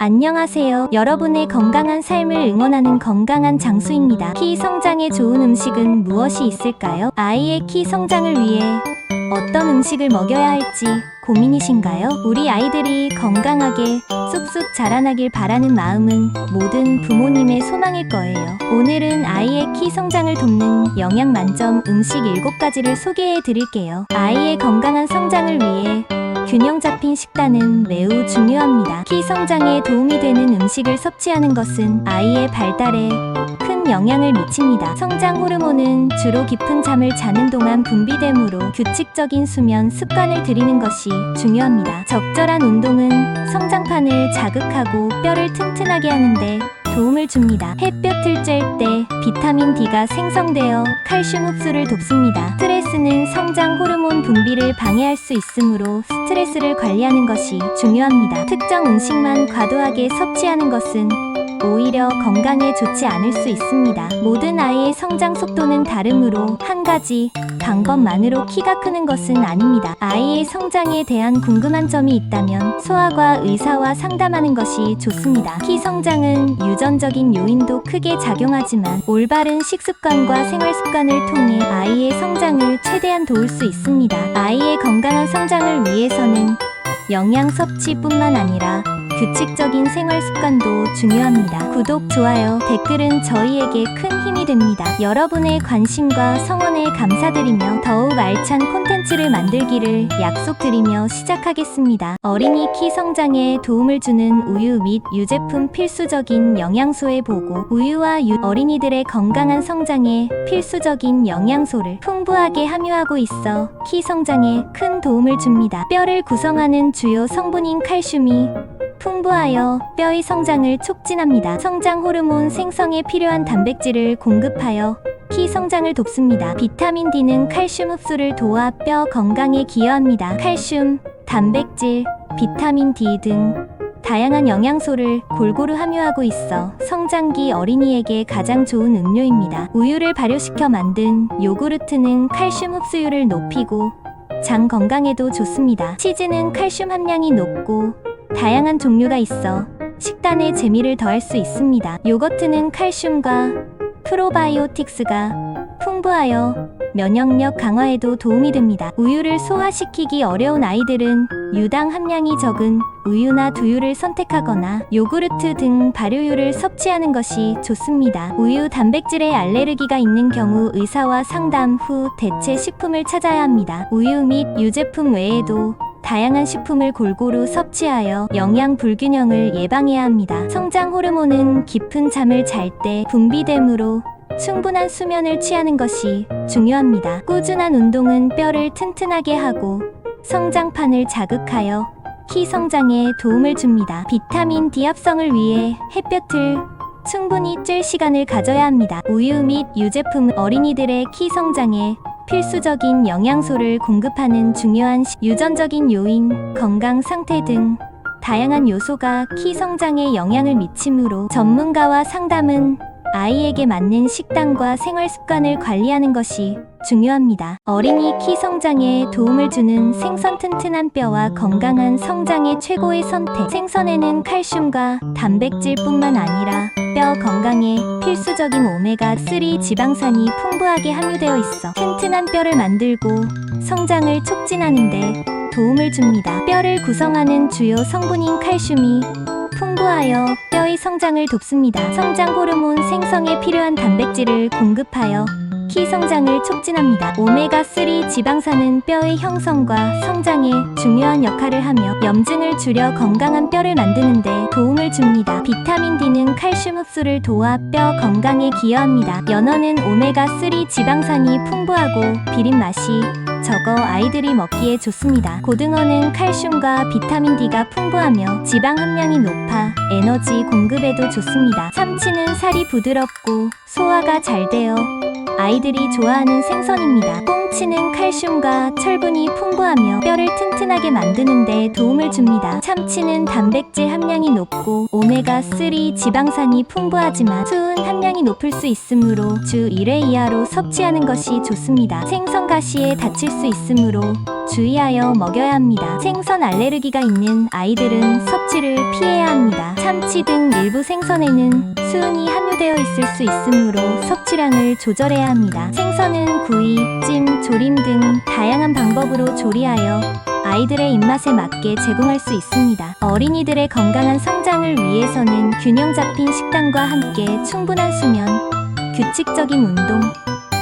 안녕하세요. 여러분의 건강한 삶을 응원하는 건강한 장수입니다. 키 성장에 좋은 음식은 무엇이 있을까요? 아이의 키 성장을 위해 어떤 음식을 먹여야 할지 고민이신가요? 우리 아이들이 건강하게 쑥쑥 자라나길 바라는 마음은 모든 부모님의 소망일 거예요. 오늘은 아이의 키 성장을 돕는 영양 만점 음식 7가지를 소개해 드릴게요. 아이의 건강한 성장을 위해 균형 잡힌 식단은 매우 중요합니다. 키 성장에 도움이 되는 음식을 섭취하는 것은 아이의 발달에 큰 영향을 미칩니다. 성장 호르몬은 주로 깊은 잠을 자는 동안 분비되므로 규칙적인 수면 습관을 들이는 것이 중요합니다. 적절한 운동은 성장판을 자극하고 뼈를 튼튼하게 하는데 도움을 줍니다. 햇볕을 쬐을 때 비타민 D가 생성되어 칼슘 흡수를 돕습니다. 스트레스는 성장 호르몬 분비를 방해할 수 있으므로 스트레스를 관리하는 것이 중요합니다. 특정 음식만 과도하게 섭취하는 것은 오히려 건강에 좋지 않을 수 있습니다. 모든 아이의 성장 속도는 다르므로 한 가지 방법만으로 키가 크는 것은 아닙니다. 아이의 성장에 대한 궁금한 점이 있다면 소아과 의사와 상담하는 것이 좋습니다. 키 성장은 유전적인 요인도 크게 작용하지만 올바른 식습관과 생활습관을 통해 아이의 성장을 최대한 도울 수 있습니다. 아이의 건강한 성장을 위해서는 영양 섭취뿐만 아니라 규칙적인 생활 습관도 중요합니다. 구독, 좋아요, 댓글은 저희에게 큰 힘이 됩니다. 여러분의 관심과 성원에 감사드리며 더욱 알찬 콘텐츠를 만들기를 약속드리며 시작하겠습니다. 어린이 키 성장에 도움을 주는 우유 및 유제품 필수적인 영양소의 보고. 우유와 어린이들의 건강한 성장에 필수적인 영양소를 풍부하게 함유하고 있어 키 성장에 큰 도움을 줍니다. 뼈를 구성하는 주요 성분인 칼슘이 풍부하여 뼈의 성장을 촉진합니다. 성장 호르몬 생성에 필요한 단백질을 공급하여 키 성장을 돕습니다. 비타민 D는 칼슘 흡수를 도와 뼈 건강에 기여합니다. 칼슘, 단백질, 비타민 D 등 다양한 영양소를 골고루 함유하고 있어 성장기 어린이에게 가장 좋은 음료입니다. 우유를 발효시켜 만든 요구르트는 칼슘 흡수율을 높이고 장 건강에도 좋습니다. 치즈는 칼슘 함량이 높고 다양한 종류가 있어 식단에 재미를 더할 수 있습니다. 요거트는 칼슘과 프로바이오틱스가 풍부하여 면역력 강화에도 도움이 됩니다. 우유를 소화시키기 어려운 아이들은 유당 함량이 적은 우유나 두유를 선택하거나 요구르트 등 발효유를 섭취하는 것이 좋습니다. 우유 단백질에 알레르기가 있는 경우 의사와 상담 후 대체 식품을 찾아야 합니다. 우유 및 유제품 외에도 다양한 식품을 골고루 섭취하여 영양 불균형을 예방해야 합니다. 성장 호르몬은 깊은 잠을 잘 때 분비되므로 충분한 수면을 취하는 것이 중요합니다. 꾸준한 운동은 뼈를 튼튼하게 하고 성장판을 자극하여 키 성장에 도움을 줍니다. 비타민 D 합성을 위해 햇볕을 충분히 쬐 시간을 가져야 합니다. 우유 및 유제품은 어린이들의 키 성장에 필수적인 영양소를 공급하는 중요한 유전적인 요인, 건강 상태 등 다양한 요소가 키 성장에 영향을 미치므로 전문가와 상담은 아이에게 맞는 식단과 생활 습관을 관리하는 것이 중요합니다. 어린이 키 성장에 도움을 주는 생선. 튼튼한 뼈와 건강한 성장의 최고의 선택. 생선에는 칼슘과 단백질뿐만 아니라 뼈 건강에 필수적인 오메가3 지방산이 풍부하게 함유되어 있어 튼튼한 뼈를 만들고 성장을 촉진하는데 도움을 줍니다. 뼈를 구성하는 주요 성분인 칼슘이 풍부하여 뼈의 성장을 돕습니다. 성장 호르몬 생성에 필요한 단백질을 공급하여 키 성장을 촉진합니다. 오메가3 지방산은 뼈의 형성과 성장에 중요한 역할을 하며 염증을 줄여 건강한 뼈를 만드는데 도움을 줍니다. 비타민 D는 칼슘 흡수를 도와 뼈 건강에 기여합니다. 연어는 오메가3 지방산이 풍부하고 비린 맛이 적어 아이들이 먹기에 좋습니다. 고등어는 칼슘과 비타민 D가 풍부하며 지방 함량이 높아 에너지 공급에도 좋습니다. 참치는 살이 부드럽고 소화가 잘 되어 아이들이 좋아하는 생선입니다. 꽁치는 칼슘과 철분이 풍부하며 뼈를 튼튼하게 만드는 데 도움을 줍니다. 참치는 단백질 함량이 높고 오메가3 지방산이 풍부하지만 수은 함량이 높을 수 있으므로 주 1회 이하로 섭취하는 것이 좋습니다. 생선 가시에 다칠 수 있으므로 주의하여 먹여야 합니다. 생선 알레르기가 있는 아이들은 섭취를 피해야 합니다. 참치 등 일부 생선에는 수은이 함유되어 있을 수 있으므로 섭취량을 조절해야 합니다. 생선은 구이, 찜, 조림 등 다양한 방법으로 조리하여 아이들의 입맛에 맞게 제공할 수 있습니다. 어린이들의 건강한 성장을 위해서는 균형 잡힌 식단과 함께 충분한 수면, 규칙적인 운동,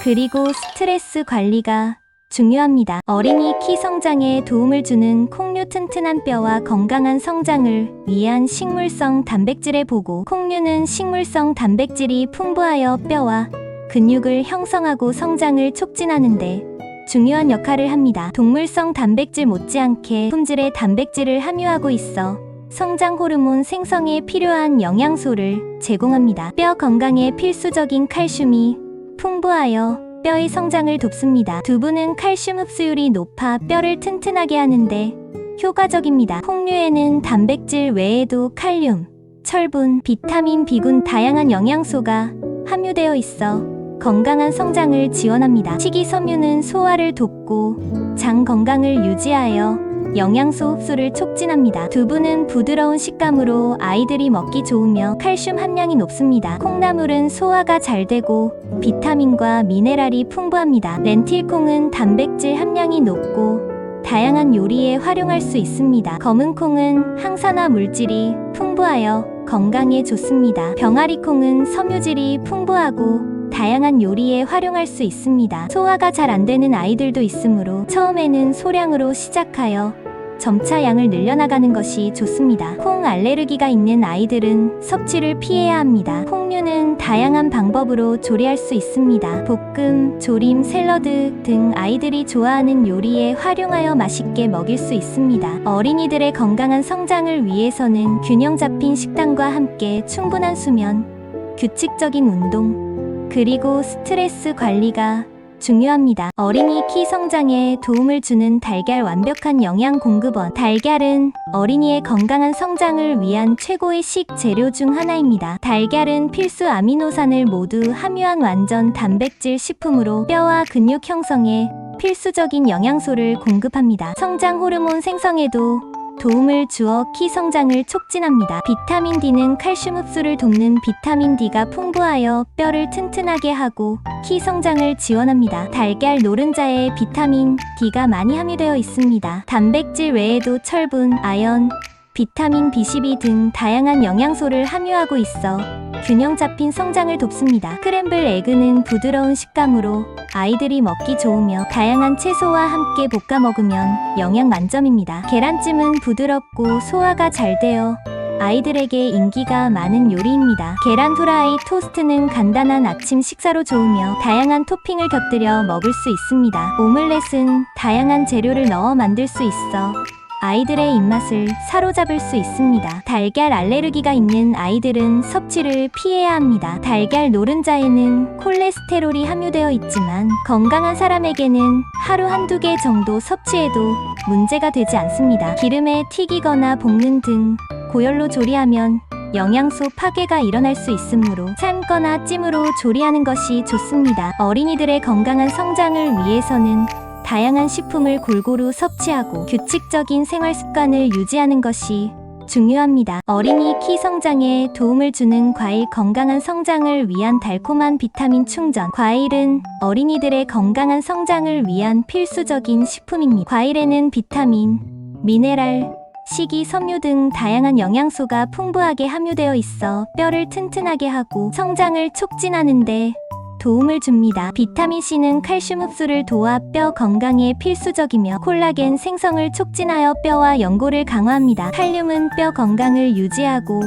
그리고 스트레스 관리가 중요합니다. 어린이 키 성장에 도움을 주는 콩류 튼튼한 뼈와 건강한 성장을 위한 식물성 단백질의 보고. 콩류는 식물성 단백질이 풍부하여 뼈와 근육을 형성하고 성장을 촉진하는데 중요한 역할을 합니다. 동물성 단백질 못지않게 품질의 단백질을 함유하고 있어 성장 호르몬 생성에 필요한 영양소를 제공합니다. 뼈 건강에 필수적인 칼슘이 풍부하여 뼈의 성장을 돕습니다. 두부는 칼슘 흡수율이 높아 뼈를 튼튼하게 하는데 효과적입니다. 콩류에는 단백질 외에도 칼륨, 철분, 비타민 B군 다양한 영양소가 함유되어 있어 건강한 성장을 지원합니다. 식이섬유는 소화를 돕고 장 건강을 유지하여 영양소 흡수를 촉진합니다. 두부는 부드러운 식감으로 아이들이 먹기 좋으며 칼슘 함량이 높습니다. 콩나물은 소화가 잘 되고 비타민과 미네랄이 풍부합니다. 렌틸콩은 단백질 함량이 높고 다양한 요리에 활용할 수 있습니다. 검은콩은 항산화 물질이 풍부하여 건강에 좋습니다. 병아리콩은 섬유질이 풍부하고 다양한 요리에 활용할 수 있습니다. 소화가 잘 안 되는 아이들도 있으므로 처음에는 소량으로 시작하여 점차 양을 늘려나가는 것이 좋습니다. 콩 알레르기가 있는 아이들은 섭취를 피해야 합니다. 콩류는 다양한 방법으로 조리할 수 있습니다. 볶음, 조림, 샐러드 등 아이들이 좋아하는 요리에 활용하여 맛있게 먹일 수 있습니다. 어린이들의 건강한 성장을 위해서는 균형 잡힌 식단과 함께 충분한 수면, 규칙적인 운동, 그리고 스트레스 관리가 중요합니다. 어린이 키 성장에 도움을 주는 달걀 완벽한 영양 공급원. 달걀은 어린이의 건강한 성장을 위한 최고의 식재료 중 하나입니다. 달걀은 필수 아미노산을 모두 함유한 완전 단백질 식품으로 뼈와 근육 형성에 필수적인 영양소를 공급합니다. 성장 호르몬 생성에도 도움을 주어 키 성장을 촉진합니다. 비타민 D는 칼슘 흡수를 돕는 비타민 D가 풍부하여 뼈를 튼튼하게 하고 키 성장을 지원합니다. 달걀 노른자에 비타민 D가 많이 함유되어 있습니다. 단백질 외에도 철분, 아연, 비타민 B12 등 다양한 영양소를 함유하고 있어 균형 잡힌 성장을 돕습니다. 스크램블 에그는 부드러운 식감으로 아이들이 먹기 좋으며 다양한 채소와 함께 볶아 먹으면 영양 만점입니다. 계란찜은 부드럽고 소화가 잘 되어 아이들에게 인기가 많은 요리입니다. 계란 후라이 토스트는 간단한 아침 식사로 좋으며 다양한 토핑을 곁들여 먹을 수 있습니다. 오믈렛은 다양한 재료를 넣어 만들 수 있어 아이들의 입맛을 사로잡을 수 있습니다. 달걀 알레르기가 있는 아이들은 섭취를 피해야 합니다. 달걀 노른자에는 콜레스테롤이 함유되어 있지만 건강한 사람에게는 하루 한두 개 정도 섭취해도 문제가 되지 않습니다. 기름에 튀기거나 볶는 등 고열로 조리하면 영양소 파괴가 일어날 수 있으므로 삶거나 찜으로 조리하는 것이 좋습니다. 어린이들의 건강한 성장을 위해서는 다양한 식품을 골고루 섭취하고 규칙적인 생활 습관을 유지하는 것이 중요합니다. 어린이 키 성장에 도움을 주는 과일. 건강한 성장을 위한 달콤한 비타민 충전. 과일은 어린이들의 건강한 성장을 위한 필수적인 식품입니다. 과일에는 비타민, 미네랄, 식이섬유 등 다양한 영양소가 풍부하게 함유되어 있어 뼈를 튼튼하게 하고 성장을 촉진하는 데 도움을 줍니다. 비타민C는 칼슘 흡수를 도와 뼈 건강에 필수적이며 콜라겐 생성을 촉진하여 뼈와 연골을 강화합니다. 칼륨은 뼈 건강을 유지하고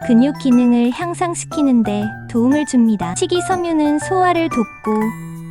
근육 기능을 향상시키는 데 도움을 줍니다. 식이섬유는 소화를 돕고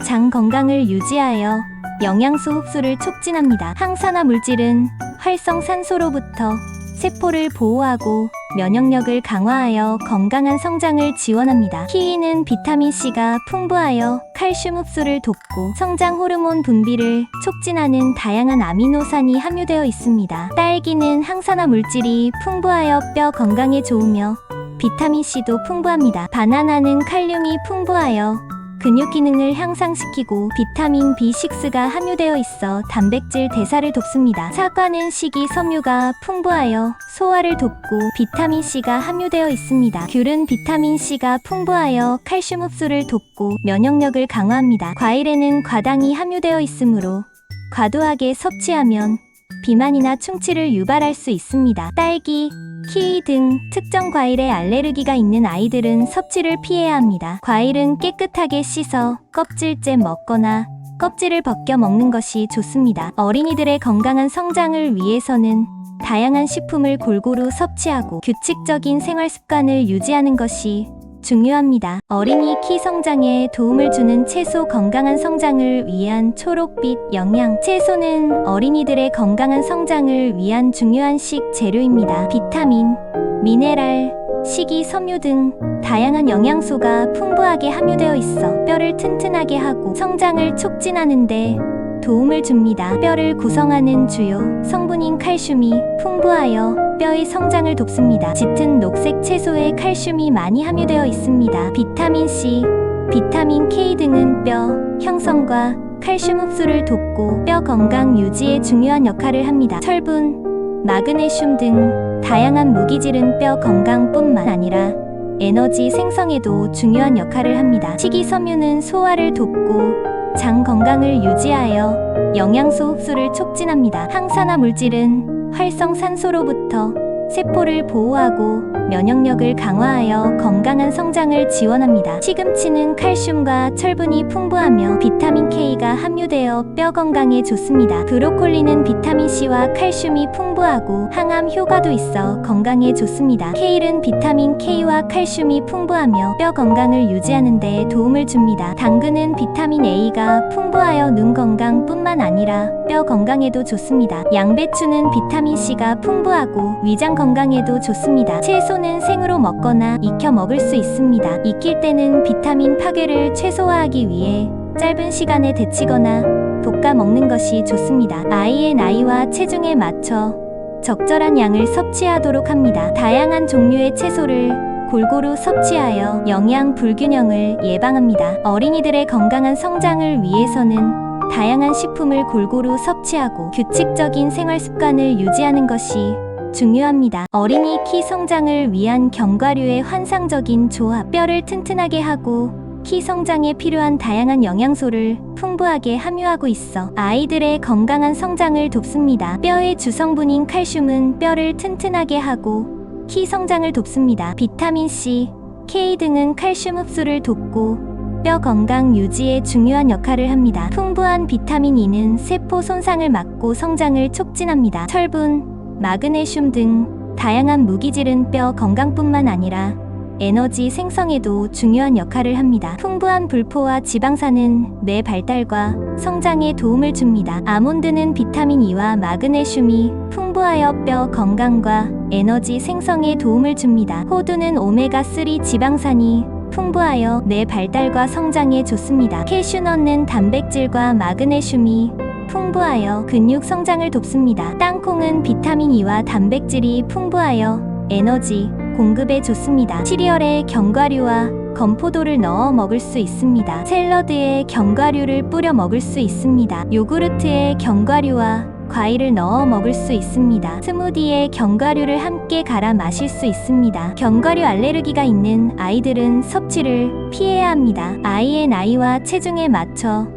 장 건강을 유지하여 영양소 흡수를 촉진합니다. 항산화 물질은 활성산소로부터 세포를 보호하고 면역력을 강화하여 건강한 성장을 지원합니다. 키위는 비타민C가 풍부하여 칼슘 흡수를 돕고 성장 호르몬 분비를 촉진하는 다양한 아미노산이 함유되어 있습니다. 딸기는 항산화 물질이 풍부하여 뼈 건강에 좋으며 비타민C도 풍부합니다. 바나나는 칼륨이 풍부하여 근육 기능을 향상시키고 비타민 B6가 함유되어 있어 단백질 대사를 돕습니다. 사과는 식이섬유가 풍부하여 소화를 돕고 비타민 C가 함유되어 있습니다. 귤은 비타민 C가 풍부하여 칼슘 흡수를 돕고 면역력을 강화합니다. 과일에는 과당이 함유되어 있으므로 과도하게 섭취하면 비만이나 충치를 유발할 수 있습니다. 딸기, 키위 등 특정 과일에 알레르기가 있는 아이들은 섭취를 피해야 합니다. 과일은 깨끗하게 씻어 껍질째 먹거나 껍질을 벗겨 먹는 것이 좋습니다. 어린이들의 건강한 성장을 위해서는 다양한 식품을 골고루 섭취하고 규칙적인 생활 습관을 유지하는 것이 중요합니다. 어린이 키 성장에 도움을 주는 채소 건강한 성장을 위한 초록빛 영양 채소는 어린이들의 건강한 성장을 위한 중요한 식재료입니다. 비타민, 미네랄, 식이섬유 등 다양한 영양소가 풍부하게 함유되어 있어 뼈를 튼튼하게 하고 성장을 촉진하는 데 도움을 줍니다. 뼈를 구성하는 주요 성분인 칼슘이 풍부하여 뼈의 성장을 돕습니다. 짙은 녹색 채소에 칼슘이 많이 함유되어 있습니다. 비타민 C, 비타민 K 등은 뼈 형성과 칼슘 흡수를 돕고 뼈 건강 유지에 중요한 역할을 합니다. 철분, 마그네슘 등 다양한 무기질은 뼈 건강뿐만 아니라 에너지 생성에도 중요한 역할을 합니다. 식이섬유는 소화를 돕고 장 건강을 유지하여 영양소 흡수를 촉진합니다. 항산화 물질은 활성산소로부터 세포를 보호하고 면역력을 강화하여 건강한 성장을 지원합니다. 시금치는 칼슘과 철분이 풍부하며 비타민 K가 함유되어 뼈 건강에 좋습니다. 브로콜리는 비타민 C와 칼슘이 풍부하고 항암 효과도 있어 건강에 좋습니다. 케일은 비타민 K와 칼슘이 풍부하며 뼈 건강을 유지하는 데 도움을 줍니다. 당근은 비타민 A가 풍부하여 눈 건강뿐만 아니라 뼈 건강에도 좋습니다. 양배추는 비타민 C가 풍부하고 위장 건강에도 좋습니다. 채소는 생으로 먹거나 익혀 먹을 수 있습니다. 익힐 때는 비타민 파괴를 최소화하기 위해 짧은 시간에 데치거나 볶아 먹는 것이 좋습니다. 아이의 나이와 체중에 맞춰 적절한 양을 섭취하도록 합니다. 다양한 종류의 채소를 골고루 섭취하여 영양 불균형을 예방합니다. 어린이들의 건강한 성장을 위해서는 다양한 식품을 골고루 섭취하고 규칙적인 생활 습관을 유지하는 것이 중요합니다. 어린이 키 성장을 위한 견과류의 환상적인 조합 뼈를 튼튼하게 하고 키 성장에 필요한 다양한 영양소를 풍부하게 함유하고 있어 아이들의 건강한 성장을 돕습니다. 뼈의 주성분인 칼슘은 뼈를 튼튼하게 하고 키 성장을 돕습니다. 비타민 C, K 등은 칼슘 흡수를 돕고 뼈 건강 유지에 중요한 역할을 합니다. 풍부한 비타민 E는 세포 손상을 막고 성장을 촉진합니다. 철분, 마그네슘 등 다양한 무기질은 뼈 건강뿐만 아니라 에너지 생성에도 중요한 역할을 합니다. 풍부한 불포와 지방산은 뇌 발달과 성장에 도움을 줍니다. 아몬드는 비타민 E와 마그네슘이 풍부하여 뼈 건강과 에너지 생성에 도움을 줍니다. 호두는 오메가3 지방산이 풍부하여 뇌 발달과 성장에 좋습니다. 캐슈넛은 단백질과 마그네슘이 풍부하여 근육 성장을 돕습니다. 땅콩은 비타민 E와 단백질이 풍부하여 에너지 공급에 좋습니다. 시리얼에 견과류와 건포도를 넣어 먹을 수 있습니다. 샐러드에 견과류를 뿌려 먹을 수 있습니다. 요구르트에 견과류와 과일을 넣어 먹을 수 있습니다. 스무디에 견과류를 함께 갈아 마실 수 있습니다. 견과류 알레르기가 있는 아이들은 섭취를 피해야 합니다. 아이의 나이와 체중에 맞춰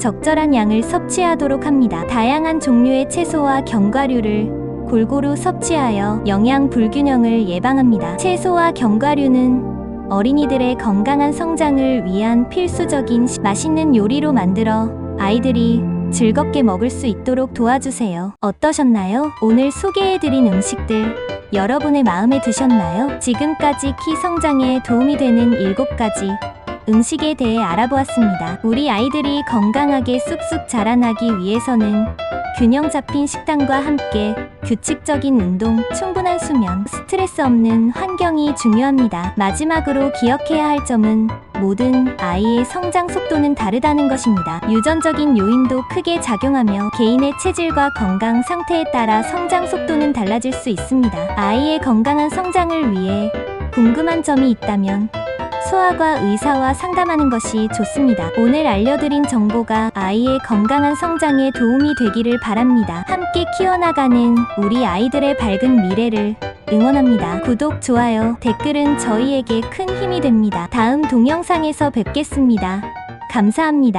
적절한 양을 섭취하도록 합니다. 다양한 종류의 채소와 견과류를 골고루 섭취하여 영양 불균형을 예방합니다. 채소와 견과류는 어린이들의 건강한 성장을 위한 필수적인 맛있는 요리로 만들어 아이들이 즐겁게 먹을 수 있도록 도와주세요. 어떠셨나요? 오늘 소개해드린 음식들 여러분의 마음에 드셨나요? 지금까지 키 성장에 도움이 되는 7가지 음식에 대해 알아보았습니다. 우리 아이들이 건강하게 쑥쑥 자라나기 위해서는 균형 잡힌 식단과 함께 규칙적인 운동, 충분한 수면, 스트레스 없는 환경이 중요합니다. 마지막으로 기억해야 할 점은 모든 아이의 성장 속도는 다르다는 것입니다. 유전적인 요인도 크게 작용하며 개인의 체질과 건강 상태에 따라 성장 속도는 달라질 수 있습니다. 아이의 건강한 성장을 위해 궁금한 점이 있다면 소아과 의사와 상담하는 것이 좋습니다. 오늘 알려드린 정보가 아이의 건강한 성장에 도움이 되기를 바랍니다. 함께 키워나가는 우리 아이들의 밝은 미래를 응원합니다. 구독, 좋아요, 댓글은 저희에게 큰 힘이 됩니다. 다음 동영상에서 뵙겠습니다. 감사합니다.